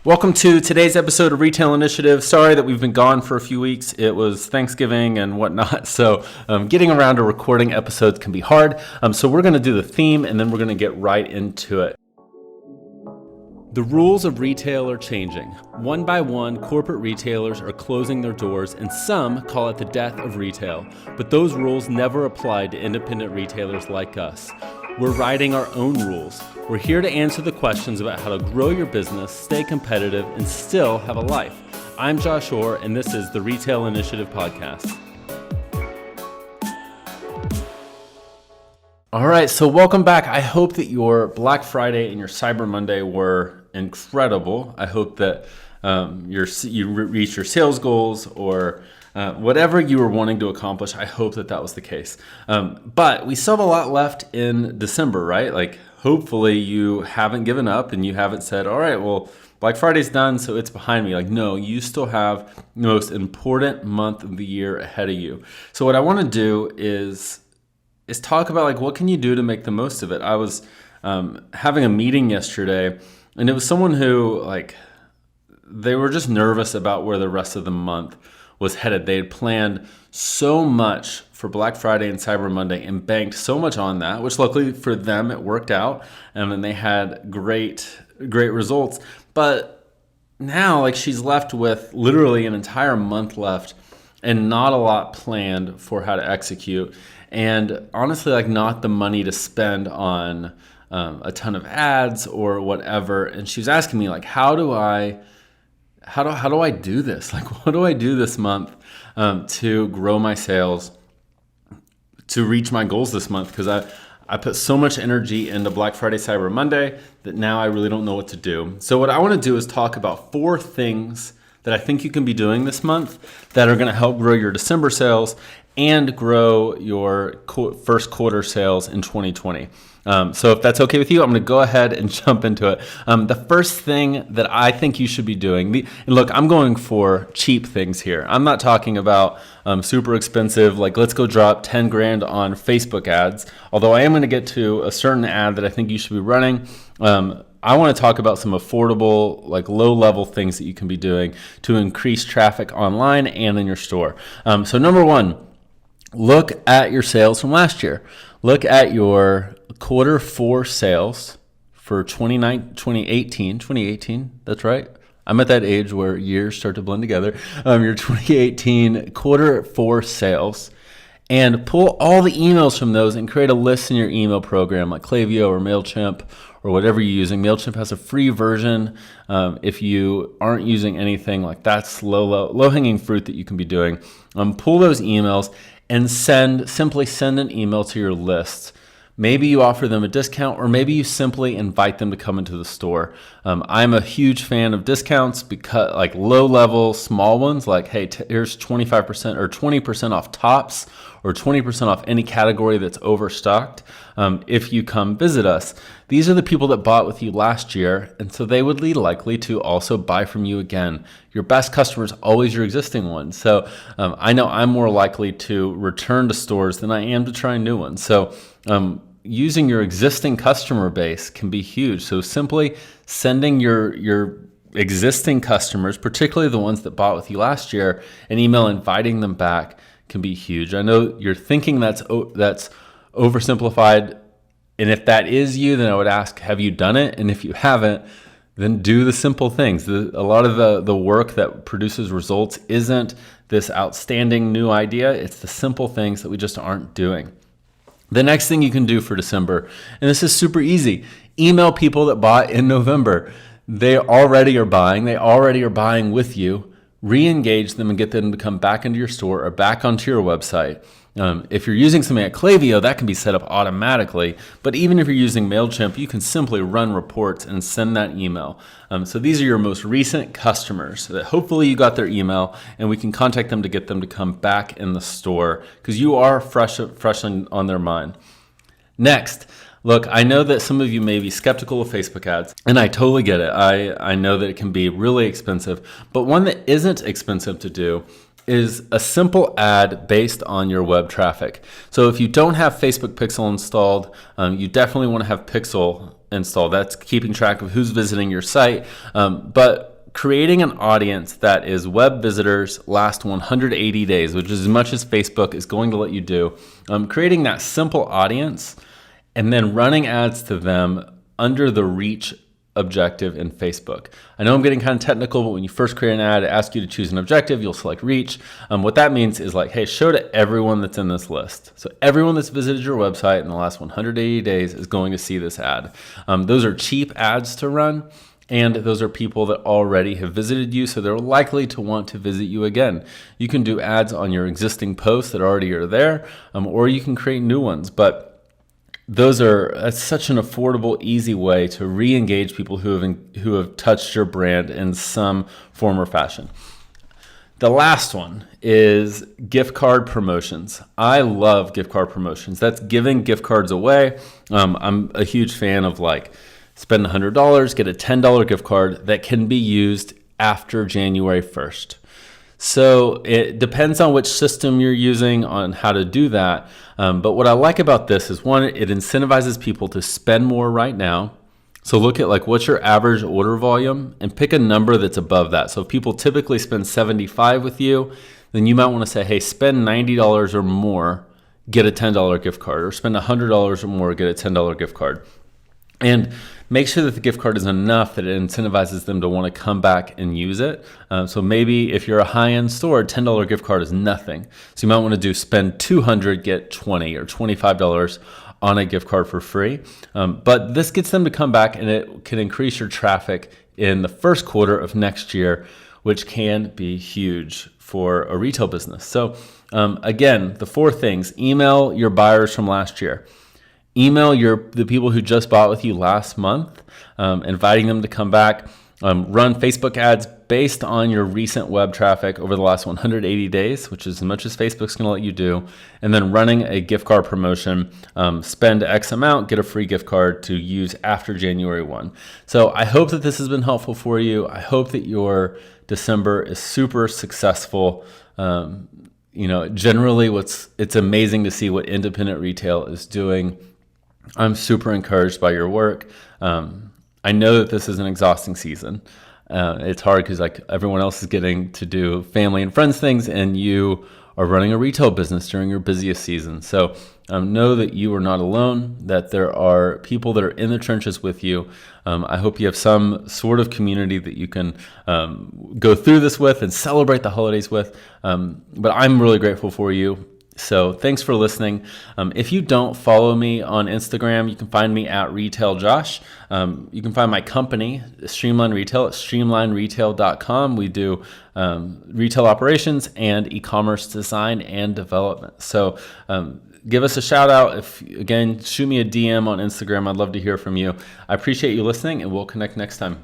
Welcome to today's episode of Retail Initiative. Sorry that we've been gone for a few weeks. It was Thanksgiving and whatnot, so getting around to recording episodes can be hard. So we're going to do the theme and then we're going to get right into it. The rules of retail are changing. One by one, corporate retailers are closing their doors, and some call it the death of retail. But those rules never apply to independent retailers like us. We're writing our own rules. We're here to answer the questions about how to grow your business, stay competitive, and still have a life. I'm Josh Orr, and this is the Retail Initiative Podcast. All right, so welcome back. I hope that your Black Friday and your Cyber Monday were incredible. I hope that you reach your sales goals or whatever you were wanting to accomplish. I hope that was the case. But we still have a lot left in December, right? Like, hopefully you haven't given up and you haven't said, all right, well, Black Friday's done, so it's behind me. Like, no, you still have the most important month of the year ahead of you. So what I want to do is talk about, like, what can you do to make the most of it? I was having a meeting yesterday, and it was someone who, like, they were just nervous about where the rest of the month was headed. They had planned so much for Black Friday and Cyber Monday and banked so much on that, which luckily for them, it worked out. And they had great results. But now, like, she's left with literally an entire month left and not a lot planned for how to execute. And honestly, like, not the money to spend on a ton of ads or whatever. And she was asking me, like, how do I do this? Like, what do I do this month to grow my sales, to reach my goals this month? Because I put so much energy into Black Friday, Cyber Monday that now I really don't know what to do. So what I want to do is talk about 4 things that I think you can be doing this month that are going to help grow your December sales and grow your first quarter sales in 2020. So if that's okay with you, I'm going to go ahead and jump into it. The first thing that I think you should be doing, and look, I'm going for cheap things here. I'm not talking about super expensive, like, let's go drop 10 grand on Facebook ads, although I am going to get to a certain ad that I think you should be running. I want to talk about some affordable, like, low-level things that you can be doing to increase traffic online and in your store. So number one, look at your sales from last year. Look at your quarter 4 sales for 2018. That's right. I'm at that age where years start to blend together. Your 2018 quarter 4 sales, and pull all the emails from those and create a list in your email program like Klaviyo or MailChimp or whatever you're using. MailChimp has a free version. If you aren't using anything, like, that's low-hanging fruit that you can be doing. Pull those emails and simply send an email to your list. Maybe you offer them a discount, or maybe you simply invite them to come into the store. I'm a huge fan of discounts, because, like, low-level, small ones, like, hey, here's 25% or 20% off tops, or 20% off any category that's overstocked if you come visit us. These are the people that bought with you last year, and so they would be likely to also buy from you again. Your best customer is always your existing one. So I know I'm more likely to return to stores than I am to try new ones. So using your existing customer base can be huge. So simply sending your existing customers, particularly the ones that bought with you last year, an email inviting them back can be huge. I know you're thinking that's oversimplified. And if that is you, then I would ask, have you done it? And if you haven't, then do the simple things. A lot of the work that produces results isn't this outstanding new idea. It's the simple things that we just aren't doing. The next thing you can do for December, and this is super easy, email people that bought in November. They already are buying. They already are buying with you. Re-engage them and get them to come back into your store or back onto your website. If you're using something like Klaviyo, that can be set up automatically. But even if you're using MailChimp, you can simply run reports and send that email. So these are your most recent customers that hopefully you got their email, and we can contact them to get them to come back in the store because you are fresh on their mind. Next, look, I know that some of you may be skeptical of Facebook ads, and I totally get it. I know that it can be really expensive, but one that isn't expensive to do is a simple ad based on your web traffic. So if you don't have Facebook Pixel installed, you definitely want to have Pixel installed. That's keeping track of who's visiting your site. But creating an audience that is web visitors last 180 days, which is as much as Facebook is going to let you do. Creating that simple audience and then running ads to them under the reach objective in Facebook. I know I'm getting kind of technical, but when you first create an ad, it asks you to choose an objective. You'll select reach. What that means is like, hey, show to everyone that's in this list. So everyone that's visited your website in the last 180 days is going to see this ad. Those are cheap ads to run. And those are people that already have visited you, so they're likely to want to visit you again. You can do ads on your existing posts that already are there, or you can create new ones. But that's such an affordable, easy way to re-engage people who have touched your brand in some form or fashion. The last one is gift card promotions. I love gift card promotions. That's giving gift cards away. I'm a huge fan of spend $100, get a $10 gift card that can be used after January 1st. So it depends on which system you're using on how to do that. But what I like about this is, one, it incentivizes people to spend more right now. So look at what's your average order volume and pick a number that's above that. So if people typically spend $75 with you, then you might want to say, hey, spend $90 or more, get a $10 gift card, or spend $100 or more, get a $10 gift card. And make sure that the gift card is enough that it incentivizes them to want to come back and use it. So maybe if you're a high-end store, a $10 gift card is nothing. So you might want to do spend $200, get $20 or $25 on a gift card for free. But this gets them to come back, and it can increase your traffic in the first quarter of next year, which can be huge for a retail business. So again, the 4 things: email your buyers from last year. Email the people who just bought with you last month, inviting them to come back. Run Facebook ads based on your recent web traffic over the last 180 days, which is as much as Facebook's going to let you do. And then running a gift card promotion, spend X amount, get a free gift card to use after January 1. So I hope that this has been helpful for you. I hope that your December is super successful. Generally it's amazing to see what independent retail is doing. I'm super encouraged by your work. I know that this is an exhausting season. It's hard because everyone else is getting to do family and friends things, and you are running a retail business during your busiest season. So know that you are not alone, that there are people that are in the trenches with you. I hope you have some sort of community that you can go through this with and celebrate the holidays with. But I'm really grateful for you. So thanks for listening. If you don't follow me on Instagram, you can find me at RetailJosh. You can find my company, Streamline Retail, at streamlineretail.com. We do retail operations and e-commerce design and development. So give us a shout out. Again, shoot me a DM on Instagram. I'd love to hear from you. I appreciate you listening, and we'll connect next time.